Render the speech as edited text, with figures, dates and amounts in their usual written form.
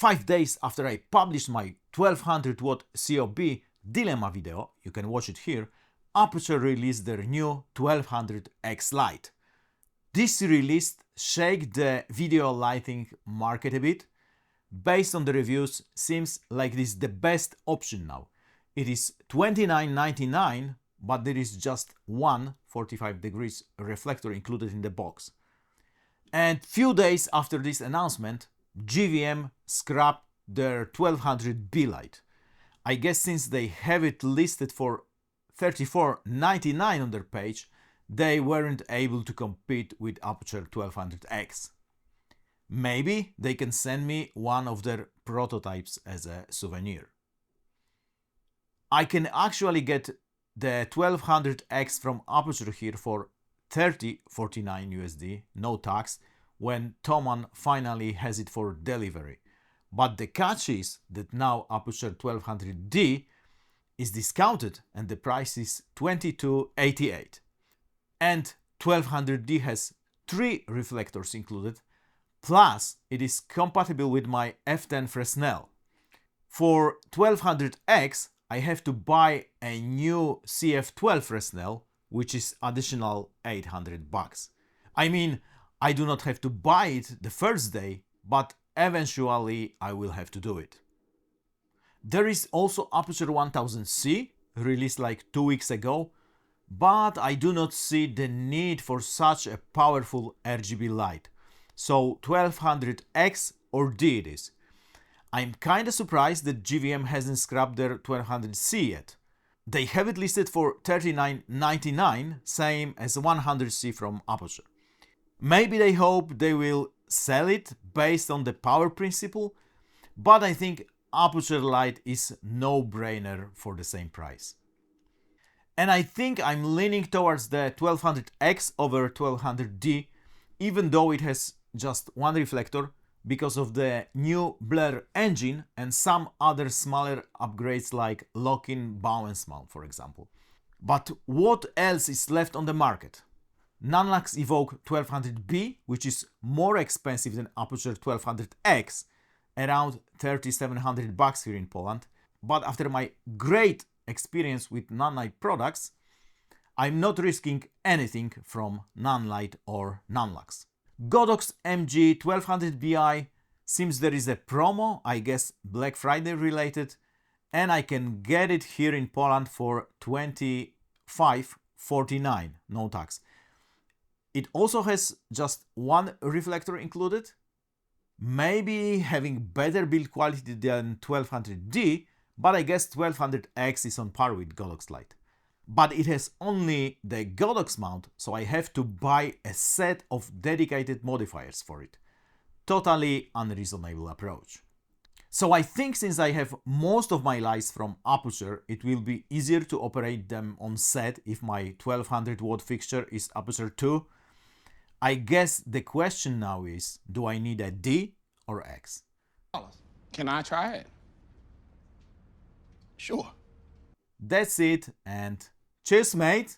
5 days after I published my 1200 watt CoB dilemma video, you can watch it here, Aputure released their new 1200X Lite. This release shaked the video lighting market a bit. Based on the reviews, seems like this is the best option now. It is $29.99, but there is just one 45 degrees reflector included in the box. And few days after this announcement, GVM scrapped their 1200Bi light. I guess since they have it listed for $34.99 on their page, they weren't able to compete with Aputure 1200X. Maybe they can send me one of their prototypes as a souvenir. I can actually get the 1200X from Aputure here for $30.49 USD, no tax, when Thomann finally has it for delivery. But the catch is that now Aputure 1200D is discounted and the price is $22.88. And 1200D has 3 reflectors included, plus it is compatible with my F10 Fresnel. For 1200X, I have to buy a new CF12 Fresnel, which is additional $800. I mean, I do not have to buy it the first day, but eventually I will have to do it. There is also Aputure 1000C, released like 2 weeks ago, but I do not see the need for such a powerful RGB light. So 1200X or D it is. I'm kinda surprised that GVM hasn't scrapped their 1200C yet. They have it listed for $39.99, same as 100C from Aputure. Maybe they hope they will sell it based on the power principle, but I think Aputure light is no-brainer for the same price. And I think I'm leaning towards the 1200X over 1200D, even though it has just one reflector, because of the new blur engine and some other smaller upgrades like lock-in balance mount, for example. But what else is left on the market? Nanlux Evoke 1200B, which is more expensive than Aputure 1200X, around $3,700 here in Poland. But after my great experience with Nanlite products, I'm not risking anything from Nanlite or Nanlux. Godox MG 1200Bi, seems there is a promo, I guess Black Friday related, and I can get it here in Poland for $25.49, no tax. It also has just one reflector included, maybe having better build quality than 1200D, but I guess 1200X is on par with Godox Lite. But it has only the Godox mount, so I have to buy a set of dedicated modifiers for it. Totally unreasonable approach. So I think since I have most of my lights from Aputure, it will be easier to operate them on set if my 1200 watt fixture is Aputure 2. I guess the question now is, do I need a D or X? Can I try it? Sure. That's it, and cheers, mate!